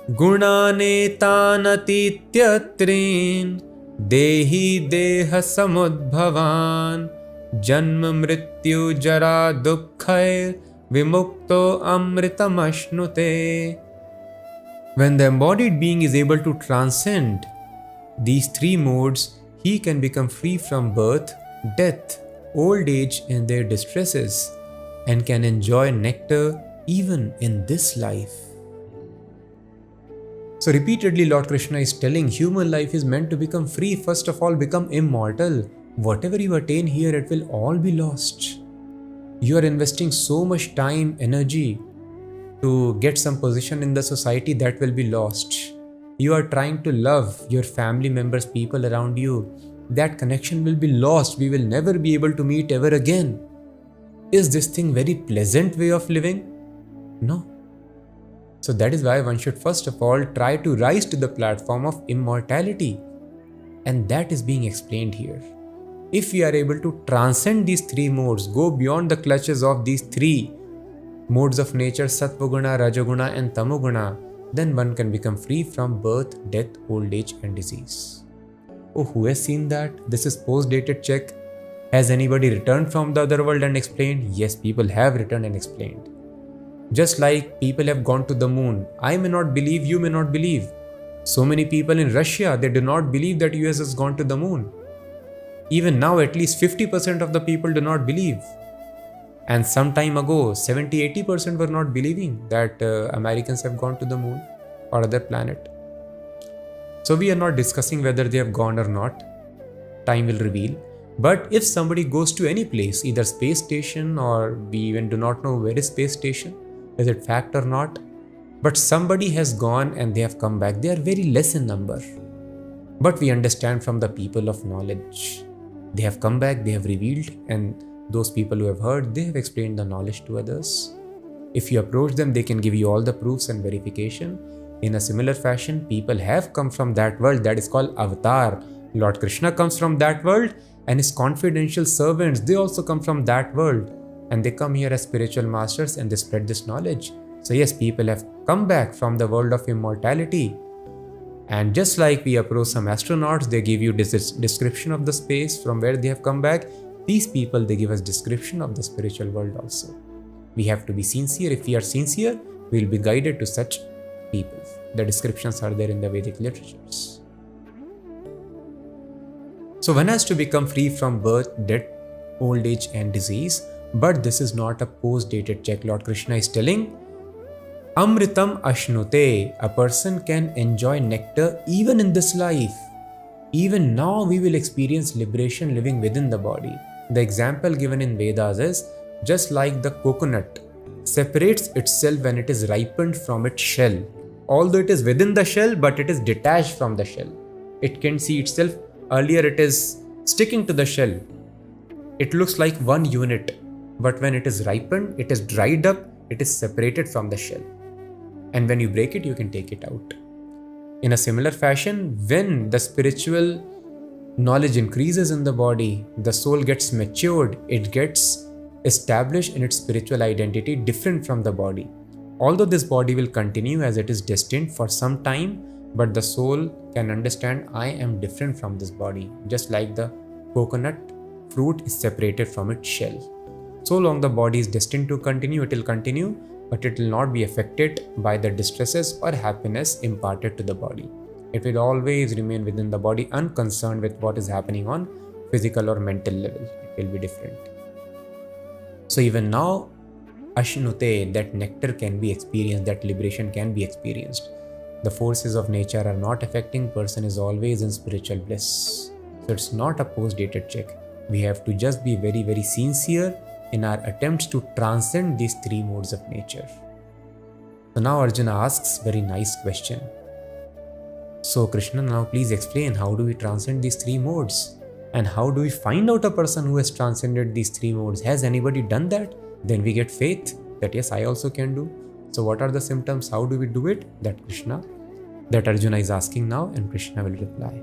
Gunanetanatityatrain Dehi deha samudbhavan Janma mrityu jara dukkhair Vimukto amritamashnute. When the embodied being is able to transcend these three modes, he can become free from birth, death, old age and their distresses, and can enjoy nectar even in this life. So repeatedly Lord Krishna is telling human life is meant to become free. First of all, become immortal. Whatever you attain here, it will all be lost. You are investing so much time, energy to get some position in the society that will be lost. You are trying to love your family members, people around you. That connection will be lost. We will never be able to meet ever again. Is this thing very pleasant way of living? No. So that is why one should first of all try to rise to the platform of immortality. And that is being explained here. If we are able to transcend these three modes, go beyond the clutches of these three modes of nature, Sattvaguna, Rajoguna and Tamoguna, then one can become free from birth, death, old age and disease. Oh, who has seen that? This is post-dated check. Has anybody returned from the other world and explained? Yes, people have returned and explained. Just like people have gone to the moon. I may not believe, you may not believe. So many people in Russia, they do not believe that US has gone to the moon. Even now, at least 50% of the people do not believe. And some time ago, 70-80% were not believing that Americans have gone to the moon or other planet. So we are not discussing whether they have gone or not. Time will reveal. But if somebody goes to any place, either space station or we even do not know where is space station, is it fact or not? But somebody has gone and they have come back. They are very less in number. But we understand from the people of knowledge. They have come back, they have revealed, and those people who have heard, they have explained the knowledge to others. If you approach them, they can give you all the proofs and verification. In a similar fashion, people have come from that world. That is called avatar. Lord Krishna comes from that world, and his confidential servants, they also come from that world. And they come here as spiritual masters and they spread this knowledge. So yes, people have come back from the world of immortality. And just like we approach some astronauts, they give you this description of the space from where they have come back. These people, they give us description of the spiritual world also. We have to be sincere. If we are sincere, we will be guided to such people. The descriptions are there in the Vedic literatures. So one has to become free from birth, death, old age and disease. But this is not a post-dated check. Lord Krishna is telling, Amritam Ashnute, a person can enjoy nectar even in this life. Even now we will experience liberation living within the body. The example given in Vedas is just like the coconut separates itself when it is ripened from its shell. Although it is within the shell, but it is detached from the shell. It can see itself. Earlier it is sticking to the shell. It looks like one unit. But when it is ripened, it is dried up, it is separated from the shell. And when you break it, you can take it out. In a similar fashion, when the spiritual knowledge increases in the body, the soul gets matured, it gets established in its spiritual identity different from the body. Although this body will continue as it is destined for some time, but the soul can understand, I am different from this body. Just like the coconut fruit is separated from its shell. So long the body is destined to continue, it will continue, but it will not be affected by the distresses or happiness imparted to the body. It will always remain within the body, unconcerned with what is happening on physical or mental level. It will be different. So even now, Ashnute, that nectar can be experienced, that liberation can be experienced. The forces of nature are not affecting, person is always in spiritual bliss. So it's not a post-dated check. We have to just be very, very sincere in our attempts to transcend these three modes of nature. So now Arjuna asks very nice question. So Krishna, now please explain, how do we transcend these three modes? And how do we find out a person who has transcended these three modes? Has anybody done that? Then we get faith that yes, I also can do. So what are the symptoms? How do we do it? That Arjuna is asking now, and Krishna will reply.